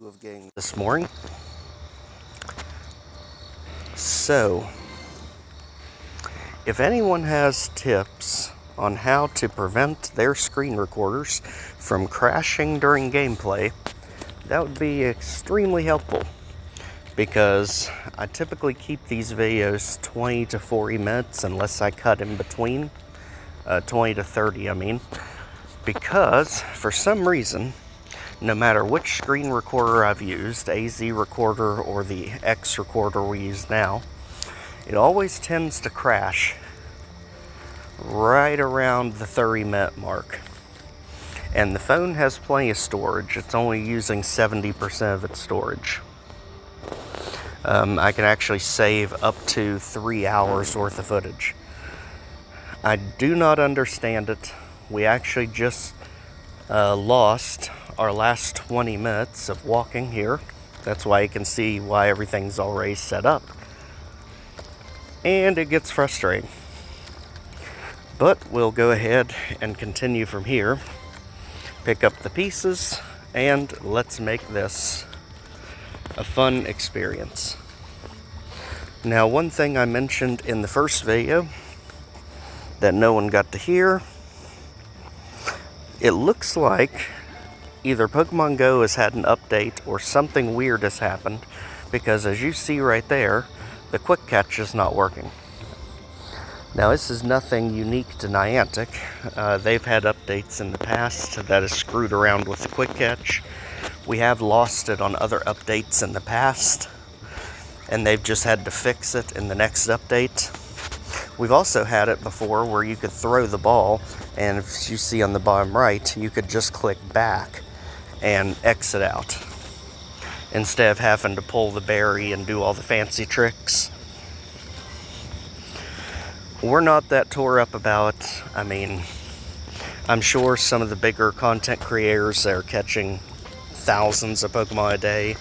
of getting this morning. So, if anyone has tips on how to prevent their screen recorders from crashing during gameplay, that would be extremely helpful, because I typically keep these videos 20 to 40 minutes unless I cut in between, 20 to 30 I mean, because for some reason, no matter which screen recorder I've used, AZ recorder or the X recorder we use now, it always tends to crash right around the 30-minute mark. And the phone has plenty of storage. It's only using 70% of its storage. I can actually save up to 3 hours worth of footage. I do not understand it. We actually just lost our last 20 minutes of walking here. That's why you can see why everything's already set up. And it gets frustrating. But we'll go ahead and continue from here. Pick up the pieces, and let's make this a fun experience. Now, one thing I mentioned in the first video that no one got to hear, it looks like either Pokemon GO has had an update or something weird has happened, because as you see right there, the quick catch is not working. Now, this is nothing unique to Niantic. They've had updates in the past that have screwed around with the quick catch. We have lost it on other updates in the past, and they've just had to fix it in the next update. We've also had it before where you could throw the ball, and if you see on the bottom right, you could just click back and exit out, instead of having to pull the berry and do all the fancy tricks. We're not that tore up about it. I mean, I'm sure some of the bigger content creators that are catching thousands of Pokemon a day,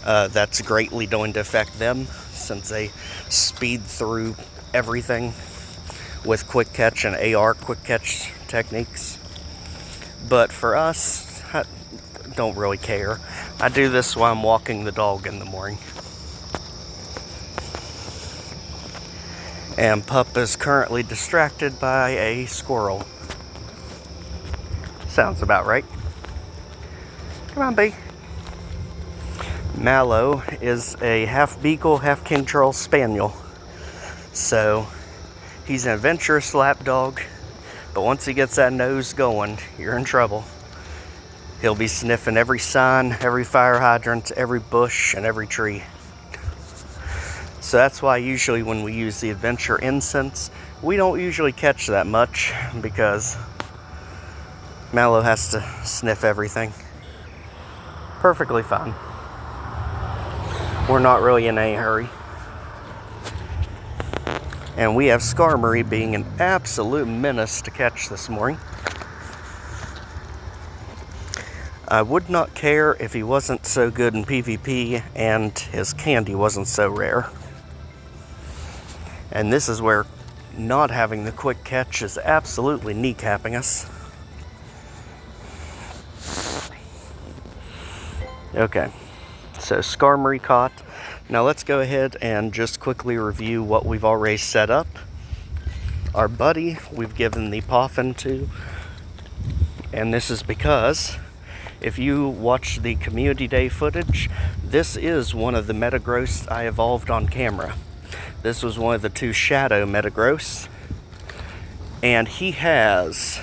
that's greatly going to affect them, since they speed through everything with quick catch and AR quick catch techniques. But for us, I don't really care. I do this while I'm walking the dog in the morning. And Pup is currently distracted by a squirrel. Sounds about right. Come on, B. Mallow is a half Beagle, half King Charles Spaniel. So, he's an adventurous lap dog, but once he gets that nose going, you're in trouble. He'll be sniffing every sign, every fire hydrant, every bush, and every tree. So that's why usually when we use the Adventure Incense, we don't usually catch that much, because Mallow has to sniff everything. Perfectly fine. We're not really in any hurry. And we have Skarmory being an absolute menace to catch this morning. I would not care if he wasn't so good in PvP and his candy wasn't so rare. And this is where not having the quick catch is absolutely kneecapping us. Okay, so Skarmory caught. Now let's go ahead and just quickly review what we've already set up. Our buddy we've given the Poffin to, and this is because if you watch the Community Day footage, this is one of the Metagross I evolved on camera. This was one of the 2 Shadow Metagross, and he has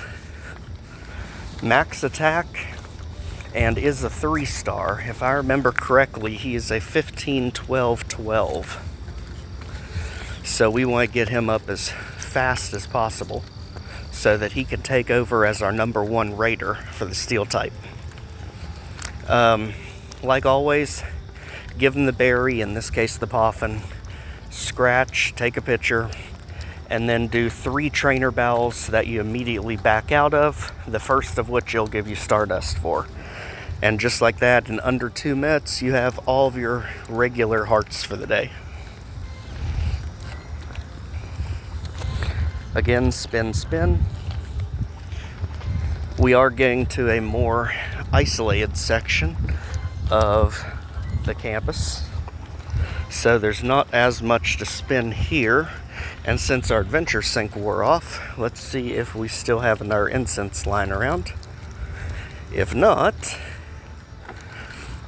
max attack and is a 3-star. If I remember correctly, he is a 15-12-12. So we want to get him up as fast as possible so that he can take over as our #1 raider for the Steel type. Like always, give him the berry, in this case the Poffin, scratch, take a picture, and then do 3 trainer battles that you immediately back out of, the first of which you'll give you Stardust for. And just like that, in under 2 minutes, you have all of your regular hearts for the day. Again, spin, spin. We are getting to a more isolated section of the campus, so there's not as much to spin here. And since our adventure sink wore off, let's see if we still have another incense lying around. If not,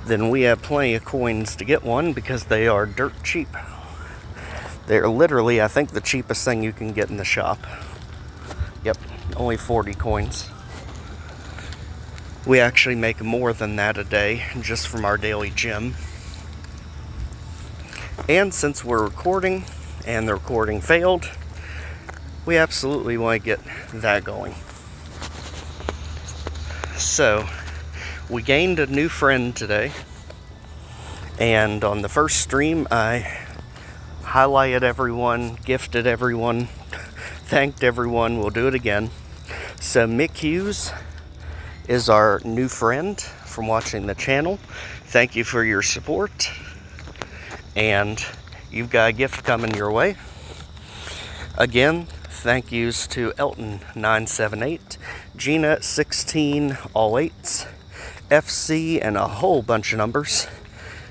then we have plenty of coins to get one because they are dirt cheap. They're literally, I think, the cheapest thing you can get in the shop. Yep, only 40 coins. We actually make more than that a day just from our daily gym. And since we're recording and the recording failed, we absolutely want to get that going. So, we gained a new friend today, and on the first stream I highlighted everyone, gifted everyone, thanked everyone. We'll do it again. So Mikkews is our new friend from watching the channel. Thank you for your support, and you've got a gift coming your way. Again, thank yous to Elton978, Gina16, all 8s, FC, and a whole bunch of numbers,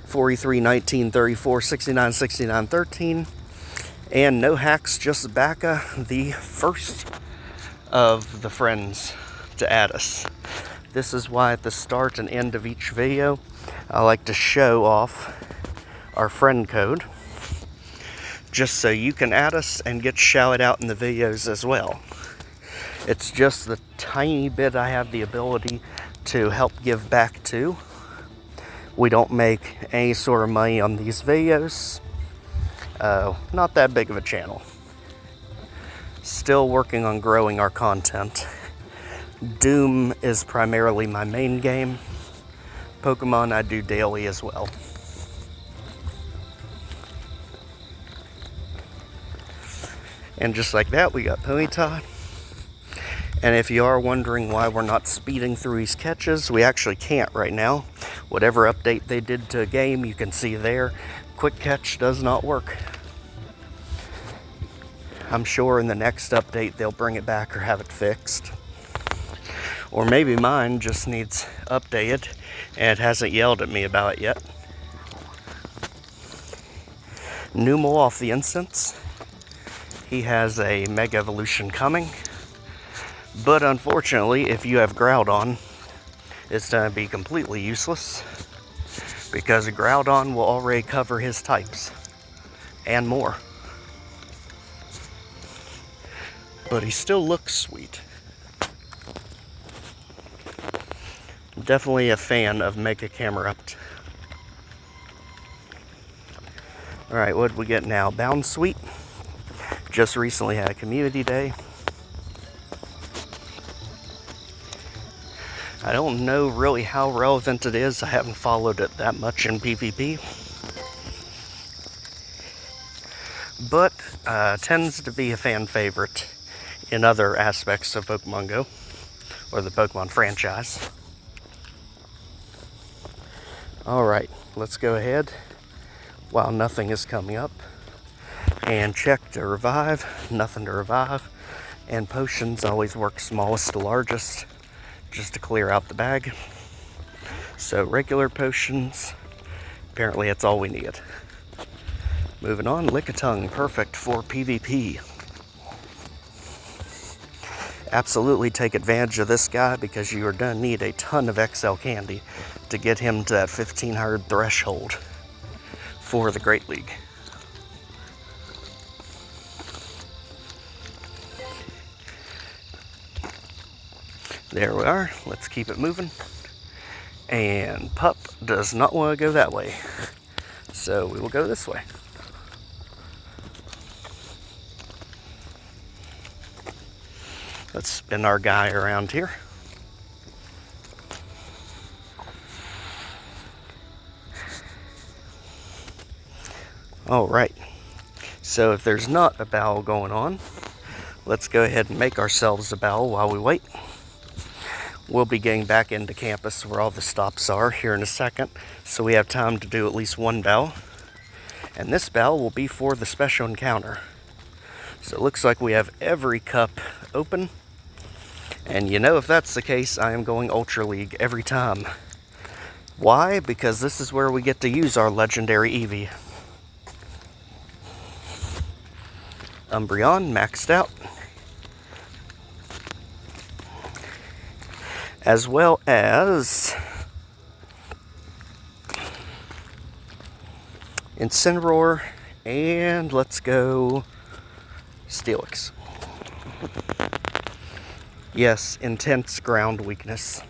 43, 19, 34, 69, 69, 13, and NoHaxJustBacca, the first of the friends to add us. This is why at the start and end of each video, I like to show off our friend code, just so you can add us and get shouted out in the videos as well. It's just the tiny bit I have the ability to help give back to. We don't make any sort of money on these videos. Not that big of a channel. Still working on growing our content. Doom is primarily my main game. Pokemon I do daily as well. And just like that, we got Ponyta. And if you are wondering why we're not speeding through these catches, we actually can't right now. Whatever update they did to a game, you can see there. Quick catch does not work. I'm sure in the next update they'll bring it back or have it fixed. Or maybe mine just needs updated and it hasn't yelled at me about it yet. Numel off the instance. He has a Mega Evolution coming. But unfortunately, if you have Groudon, it's going to be completely useless, because a Groudon will already cover his types and more. But he still looks sweet. I'm definitely a fan of Mega Camerupt. Alright, what do we get now? Bound Sweet. Just recently had a community day. I don't know really how relevant it is. I haven't followed it that much in PvP. But tends to be a fan favorite in other aspects of Pokemon GO, or the Pokemon franchise. Alright, let's go ahead while nothing is coming up and check to revive. Nothing to revive. And potions always work smallest to largest, just to clear out the bag. So regular potions, apparently that's all we need. Moving on, Lickitung, perfect for PvP. Absolutely take advantage of this guy, because you are going to need a ton of XL candy to get him to that 1500 threshold for the Great League. There we are. Let's keep it moving. And Pup does not want to go that way, so we will go this way. Let's spin our guy around here. Alright, so if there's not a battle going on, let's go ahead and make ourselves a battle while we wait. We'll be getting back into campus where all the stops are here in a second, so we have time to do at least one battle. And this battle will be for the special encounter. So it looks like we have every cup open. And you know, if that's the case, I am going Ultra League every time. Why? Because this is where we get to use our legendary Eevee. Umbreon maxed out. As well as Incineroar, and let's go Steelix. Yes, intense ground weakness.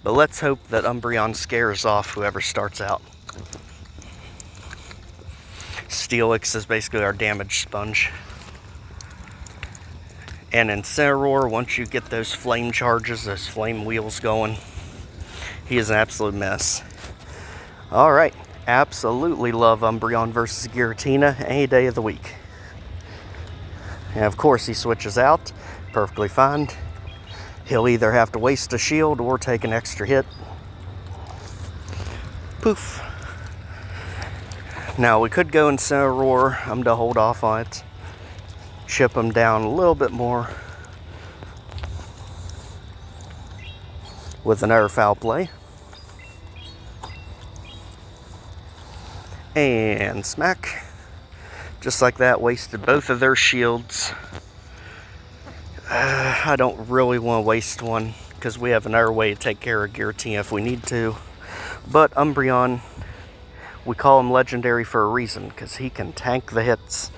But let's hope that Umbreon scares off whoever starts out. Steelix is basically our damage sponge. And Incineroar, once you get those flame charges, those flame wheels going, he is an absolute mess. Alright, absolutely love Umbreon versus Giratina any day of the week. And of course he switches out, perfectly fine. He'll either have to waste a shield or take an extra hit. Poof. Now we could go Incineroar. I'm going to hold off on it. Chip him down a little bit more with another foul play. And smack. Just like that, wasted both of their shields. I don't really want to waste one because we have another way to take care of Giratina if we need to. But Umbreon, we call him legendary for a reason because he can tank the hits.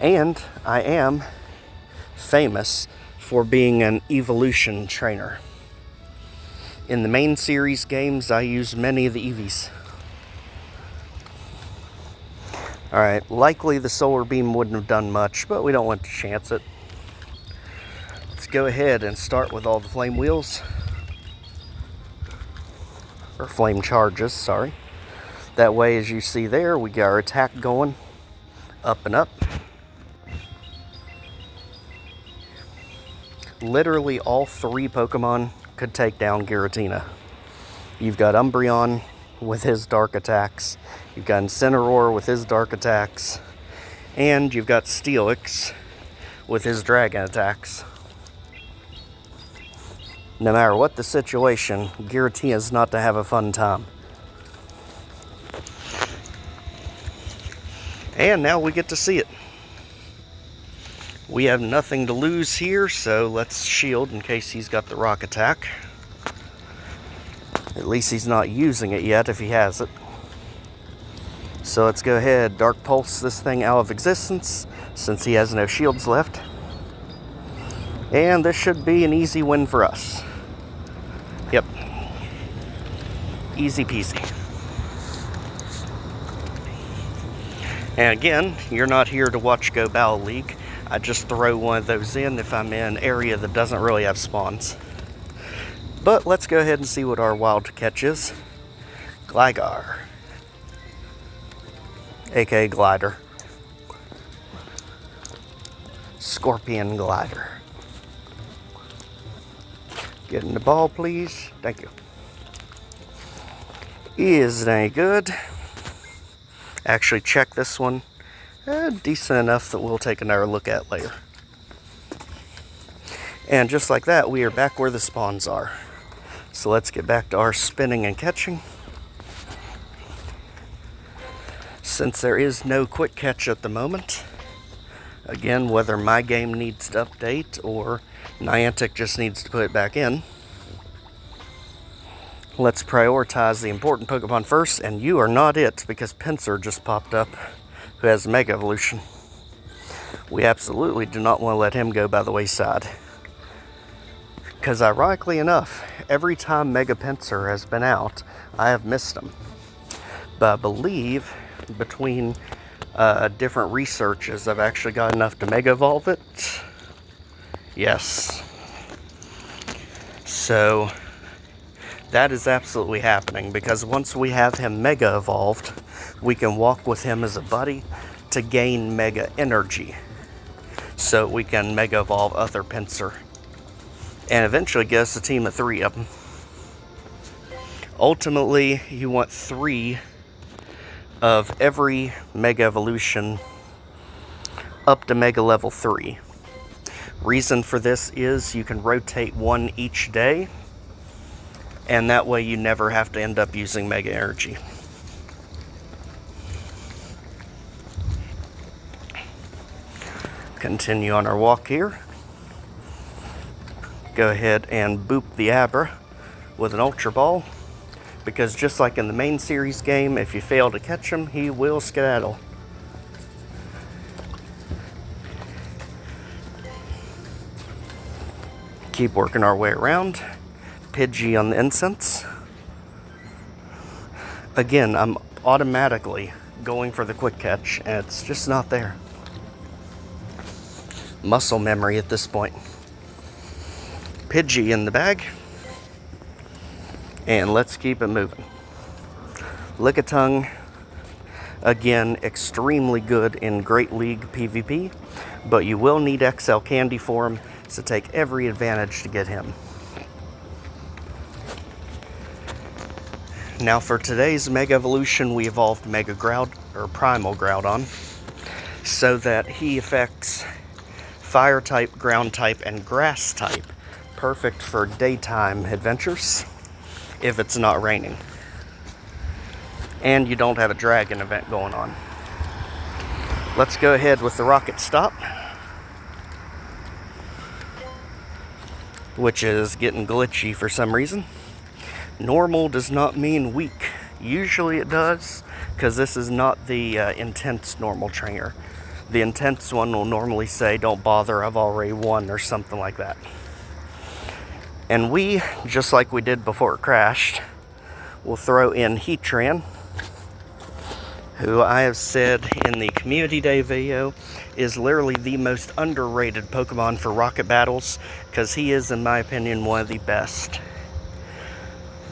And I am famous for being an evolution trainer. In the main series games, I use many of the Eevees. Alright, likely the Solar Beam wouldn't have done much, but we don't want to chance it. Let's go ahead and start with all the flame wheels. Or flame charges, sorry. That way, as you see there, we got our attack going. Up and up. Literally all three Pokemon could take down Giratina. You've got Umbreon with his dark attacks. You've got Incineroar with his dark attacks. And you've got Steelix with his dragon attacks. No matter what the situation, Giratina is not to have a fun time. And now we get to see it. We have nothing to lose here, so let's shield in case he's got the rock attack. At least he's not using it yet if he has it. So let's go ahead, Dark Pulse this thing out of existence since he has no shields left. And this should be an easy win for us. Yep. Easy peasy. And again, you're not here to watch Go Battle League. I just throw one of those in if I'm in an area that doesn't really have spawns. But let's go ahead and see what our wild catch is. Gligar. aka Glider. Scorpion Glider. Get in the ball, please. Thank you. Is it any good? Actually, check this one. Decent enough that we'll take another look at later. And just like that, we are back where the spawns are. So let's get back to our spinning and catching. Since there is no quick catch at the moment, again, whether my game needs to update or Niantic just needs to put it back in, let's prioritize the important Pokemon first, and you are not it, because Pinsir just popped up, who has Mega Evolution. We absolutely do not want to let him go by the wayside. Because ironically enough, every time Mega Pinsir has been out, I have missed him. But I believe between different researches, I've actually got enough to Mega Evolve it. Yes. So that is absolutely happening, because once we have him Mega Evolved, we can walk with him as a buddy to gain Mega Energy. So we can Mega Evolve other Pinsir. And eventually get us a team of 3 of them. Ultimately, you want 3 of every Mega Evolution up to Mega Level 3. Reason for this is you can rotate 1 each day. And that way you never have to end up using Mega Energy. Continue on our walk here. Go ahead and boop the Abra with an Ultra Ball, because just like in the main series game, if you fail to catch him, he will skedaddle. Keep working our way around. Pidgey on the incense. Again, I'm automatically going for the quick catch, and it's just not there. Muscle memory at this point. Pidgey in the bag. And let's keep it moving. Lickitung, again, extremely good in Great League PvP, but you will need XL Candy for him, so take every advantage to get him. Now for today's Mega Evolution, we evolved Mega Groud, or Primal Groudon, so that he affects Fire type, Ground type, and Grass type. Perfect for daytime adventures, if it's not raining. And you don't have a dragon event going on. Let's go ahead with the Rocket Stop, which is getting glitchy for some reason. Normal does not mean weak. Usually it does, because this is not the intense normal trainer. The intense one will normally say, don't bother, I've already won, or something like that. And we, just like we did before it crashed, will throw in Heatran, who I have said in the Community Day video is literally the most underrated Pokemon for rocket battles, because he is, in my opinion, one of the best.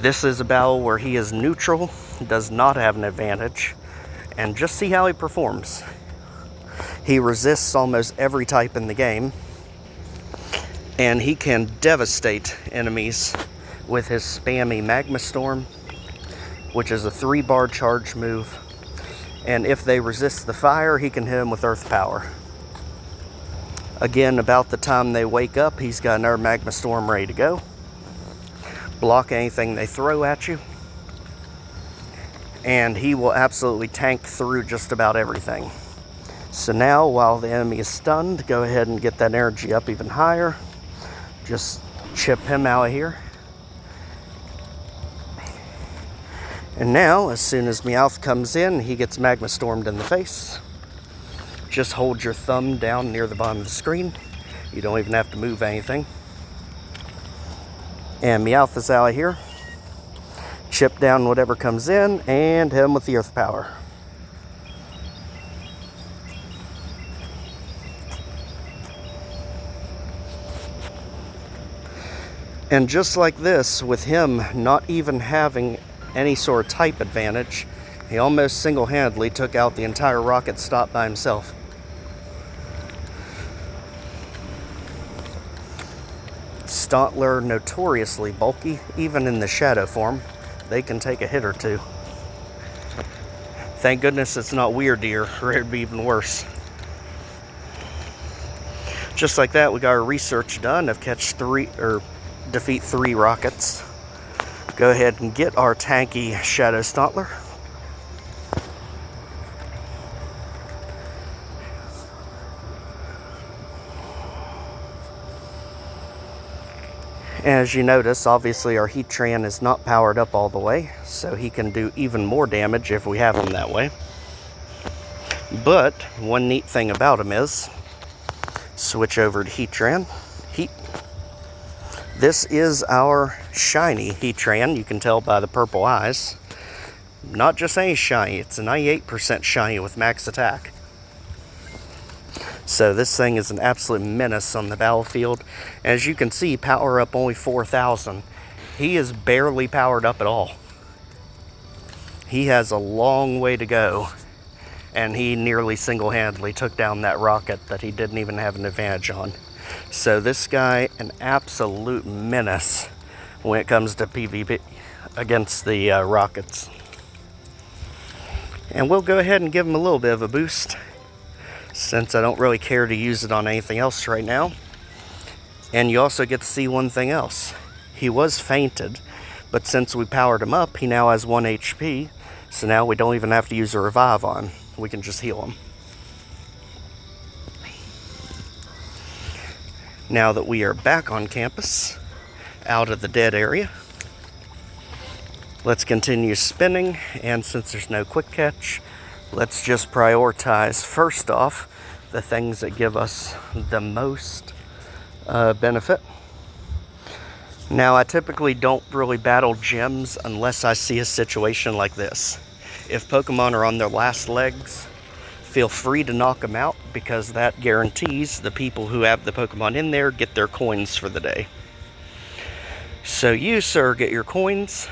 This is a battle where he is neutral, does not have an advantage, and just see how he performs. He resists almost every type in the game, and he can devastate enemies with his spammy Magma Storm, which is a 3-bar charge move, and if they resist the fire, he can hit them with Earth Power. Again, about the time they wake up, he's got another Magma Storm ready to go. Block anything they throw at you, and he will absolutely tank through just about everything. So now, while the enemy is stunned, go ahead and get that energy up even higher. Just chip him out of here. And now, as soon as Meowth comes in, he gets Magma Stormed in the face. Just hold your thumb down near the bottom of the screen. You don't even have to move anything. And Meowth is out of here. Chip down whatever comes in and hit him with the Earth Power. And just like this, with him not even having any sort of type advantage, he almost single-handedly took out the entire Rocket Stop by himself. Stantler, notoriously bulky, even in the shadow form. They can take a hit or two. Thank goodness it's not Weird Deer, or it'd be even worse. Just like that, we got our research done of defeat 3 rockets. Go ahead and get our tanky Shadow Stantler. As you notice, obviously our Heatran is not powered up all the way, so he can do even more damage if we have him that way. But one neat thing about him is, switch over to Heatran. This is our shiny Heatran, you can tell by the purple eyes. Not just any shiny, it's a 98% shiny with max attack. So this thing is an absolute menace on the battlefield. As you can see, power up only 4,000. He is barely powered up at all. He has a long way to go, and he nearly single-handedly took down that rocket that he didn't even have an advantage on. So this guy, an absolute menace when it comes to PvP against the rockets. And we'll go ahead and give him a little bit of a boost, since I don't really care to use it on anything else right now. And you also get to see one thing else. He was fainted, But since we powered him up, he now has 1 HP. So now we don't even have to use a revive on him. We can just heal him. Now that we are back on campus, out of the dead area, let's continue spinning. And since there's no quick catch, let's just prioritize, first off, the things that give us the most benefit. Now, I typically don't really battle gyms unless I see a situation like this. If Pokemon are on their last legs, feel free to knock them out, because that guarantees the people who have the Pokemon in there get their coins for the day. So you, sir, get your coins,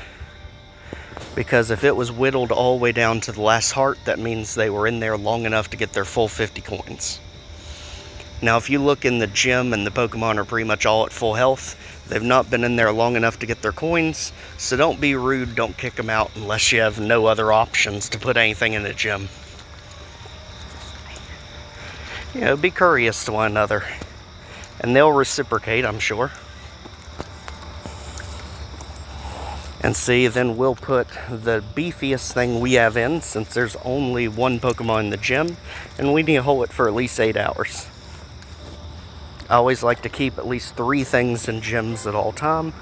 because if it was whittled all the way down to the last heart, that means they were in there long enough to get their full 50 coins. Now, if you look in the gym and the Pokemon are pretty much all at full health, they've not been in there long enough to get their coins, so don't be rude, don't kick them out unless you have no other options to put anything in the gym. You know, be courteous to one another, and they'll reciprocate, I'm sure. And see, then we'll put the beefiest thing we have in, since there's only one Pokemon in the gym, and we need to hold it for at least 8 hours. I always like to keep at least 3 things in gyms at all time.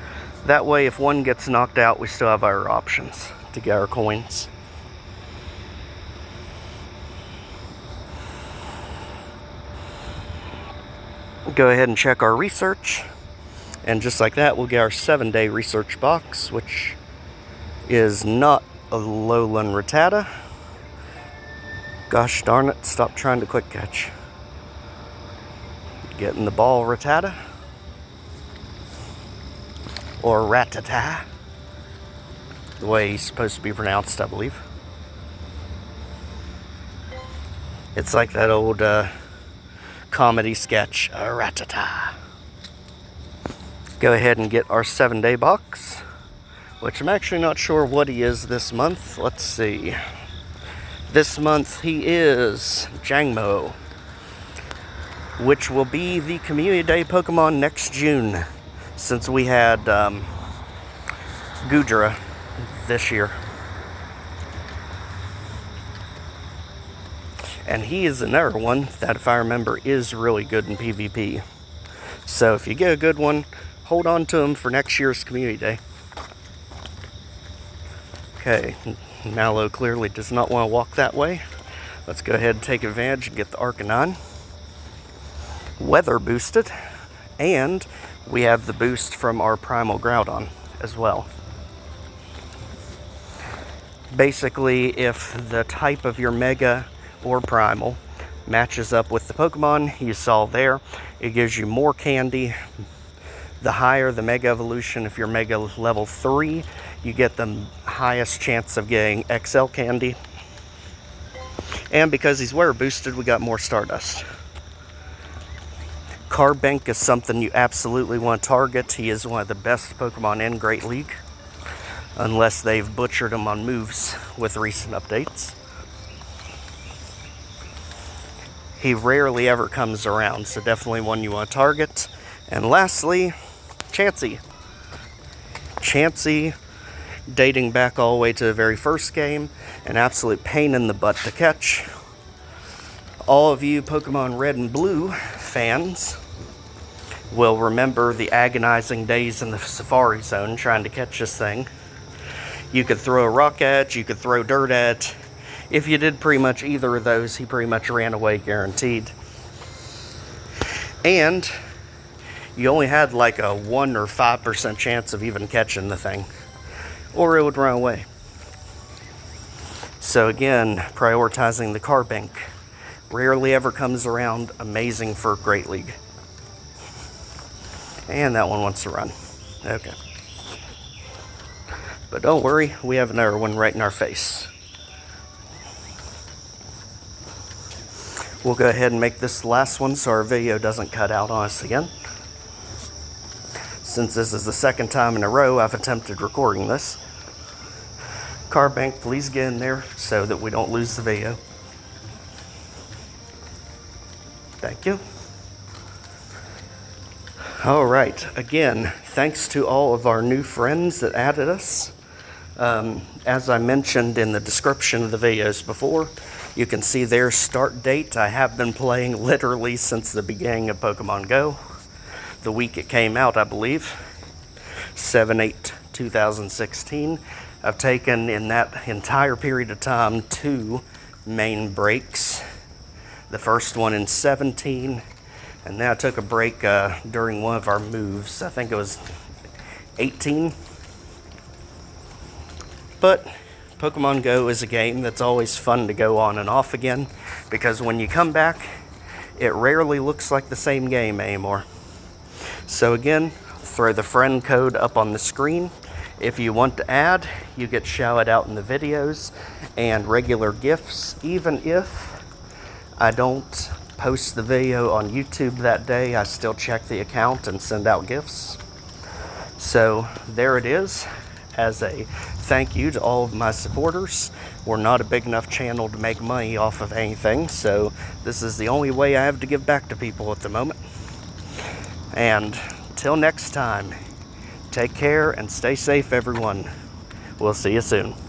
That way, if one gets knocked out, we still have our options to get our coins. Go ahead and check our research. And just like that, we'll get our 7-day research box, which is not a Lowland Rattata. Gosh darn it, stop trying to quick catch. Getting the ball Rattata. Or Rattata. The way he's supposed to be pronounced, I believe. It's like that old comedy sketch, Rattata. Go ahead and get our 7-day box, which I'm actually not sure what he is this month. Let's see. This month he is Jangmo, which will be the Community Day Pokemon next June, since we had Goodra this year. And he is another one that, if I remember, is really good in PvP. So if you get a good one, hold on to him for next year's Community Day. Okay, Mallow clearly does not want to walk that way. Let's go ahead and take advantage and get the Arcanine. Weather boosted, and we have the boost from our Primal Groudon as well. Basically, if the type of your Mega or Primal matches up with the Pokemon you saw there, it gives you more candy. The higher the Mega Evolution, if you're Mega level 3, you get the highest chance of getting XL candy. And because he's weather boosted, we got more Stardust. Carbink is something you absolutely want to target. He is one of the best Pokemon in Great League, unless they've butchered him on moves with recent updates. He rarely ever comes around, so definitely one you want to target. And lastly, Chansey. Chansey, dating back all the way to the very first game, an absolute pain in the butt to catch. All of you Pokemon Red and Blue fans will remember the agonizing days in the Safari Zone trying to catch this thing. You could throw a rock at it, you could throw dirt at it. If you did pretty much either of those, he pretty much ran away guaranteed. And you only had like a 1 or 5% chance of even catching the thing, or it would run away. So again, prioritizing the Carbink. Rarely ever comes around, amazing for Great League. And that one wants to run. Okay. But don't worry, we have another one right in our face. We'll go ahead and make this the last one so our video doesn't cut out on us again. Since this is the second time in a row I've attempted recording this. Carbink, please get in there so that we don't lose the video. Thank you. All right, again, thanks to all of our new friends that added us. As I mentioned in the description of the videos before, you can see their start date. I have been playing literally since the beginning of Pokemon GO. The week it came out, I believe, 7/8/2016. I've taken in that entire period of time 2 main breaks. The first one in 17, and then I took a break during one of our moves. I think it was 18. But Pokemon GO is a game that's always fun to go on and off again, because when you come back, it rarely looks like the same game anymore. So again, throw the friend code up on the screen. If you want to add, you get shouted out in the videos and regular gifts. Even if I don't post the video on YouTube that day, I still check the account and send out gifts. So there it is. As a thank you to all of my supporters. We're not a big enough channel to make money off of anything, so this is the only way I have to give back to people at the moment. And till next time, take care and stay safe, everyone. We'll see you soon.